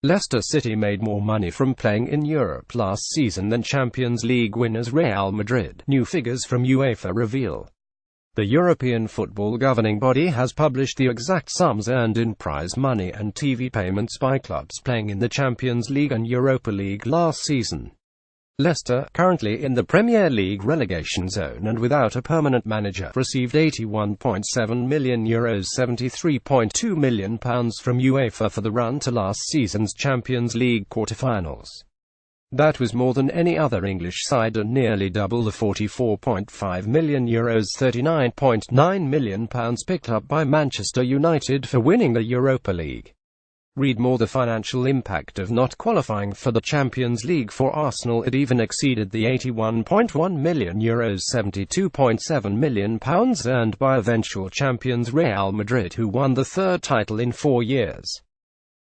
Leicester City made more money from playing in Europe last season than Champions League winners Real Madrid, new figures from Uefa reveal. The European football governing body has published the exact sums earned in prize money and TV payments by clubs playing in the Champions League and Europa League last season. Leicester, currently in the Premier League relegation zone and without a permanent manager, received €81.7 million, £73.2 million from UEFA for the run to last season's Champions League quarterfinals. That was more than any other English side and nearly double the €44.5 million, £39.9 million picked up by Manchester United for winning the Europa League. Read more. The financial impact of not qualifying for the Champions League for Arsenal had even exceeded the €81.1 million, £72.7 million earned by eventual champions Real Madrid, who won the third title in 4 years.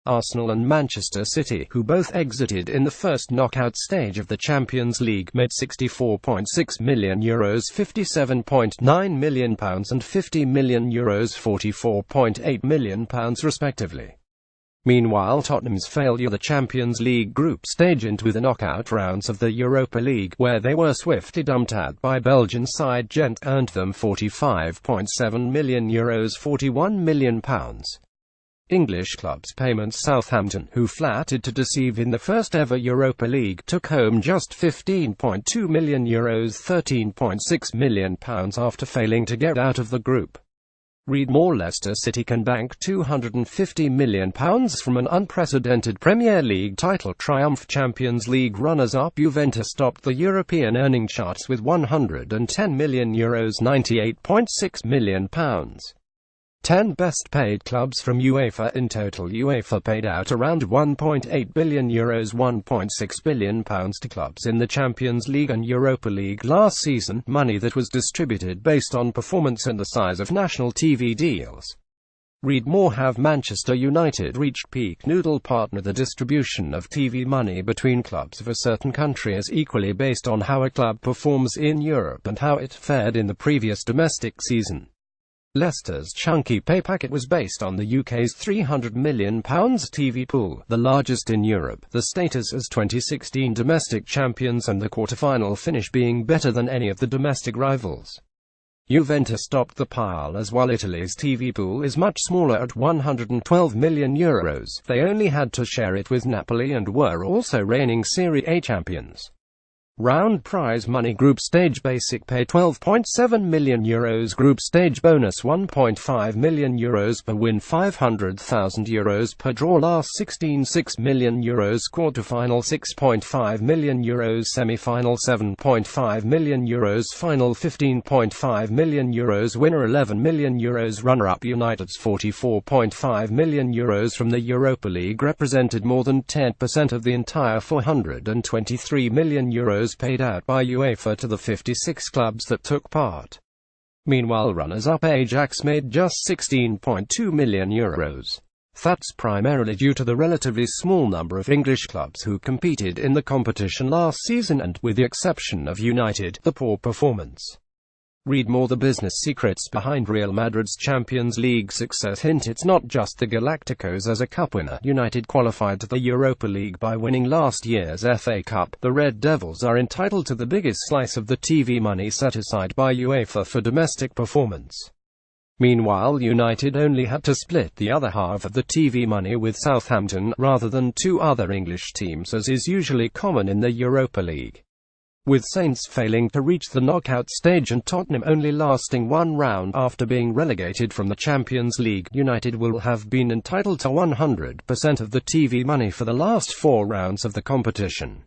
Arsenal and Manchester City, who both exited in the first knockout stage of the Champions League, made €64.6 million, £57.9 million and €50 million, £44.8 million respectively. Meanwhile, Tottenham's failure the Champions League group stage into the knockout rounds of the Europa League, where they were swiftly dumped out by Belgian side Gent, earned them €45.7 million, £41 million. English clubs payments. Southampton, who flattered to deceive in the first ever Europa League, took home just €15.2 million, £13.6 million after failing to get out of the group. Read more. Leicester City can bank £250 million from an unprecedented Premier League title triumph. Champions League runners-up Juventus topped the European earning charts with €110 million, £98.6 million. 10 best-paid clubs from UEFA. In total, UEFA paid out around €1.8 billion, £1.6 billion to clubs in the Champions League and Europa League last season, money that was distributed based on performance and the size of national TV deals. Read more. Have Manchester United reached peak noodle partner? The distribution of TV money between clubs of a certain country is equally based on how a club performs in Europe and how it fared in the previous domestic season. Leicester's chunky pay packet was based on the UK's £300 million TV pool, the largest in Europe, the status as 2016 domestic champions and the quarter-final finish being better than any of the domestic rivals. Juventus topped the pile as while Italy's TV pool is much smaller at €112 million. They only had to share it with Napoli and were also reigning Serie A champions. Round prize money. Group stage basic pay €12.7 million, group stage bonus €1.5 million per win, €500,000 per draw, last 16 €6 million, quarter-final €6.5 million, semi-final €7.5 million, final €15.5 million, winner €11 million, runner-up United's €44.5 million from the Europa League represented more than 10% of the entire €423 million paid out by UEFA to the 56 clubs that took part. Meanwhile, runners-up Ajax made just €16.2 million. That's primarily due to the relatively small number of English clubs who competed in the competition last season and, with the exception of United, the poor performance. Read more. The business secrets behind Real Madrid's Champions League success hint it's not just the Galacticos as a cup winner. United qualified to the Europa League by winning last year's FA Cup. The Red Devils are entitled to the biggest slice of the TV money set aside by UEFA for domestic performance. Meanwhile, United only had to split the other half of the TV money with Southampton, rather than two other English teams as is usually common in the Europa League. With Saints failing to reach the knockout stage and Tottenham only lasting one round after being relegated from the Champions League, United will have been entitled to 100% of the TV money for the last 4 rounds of the competition.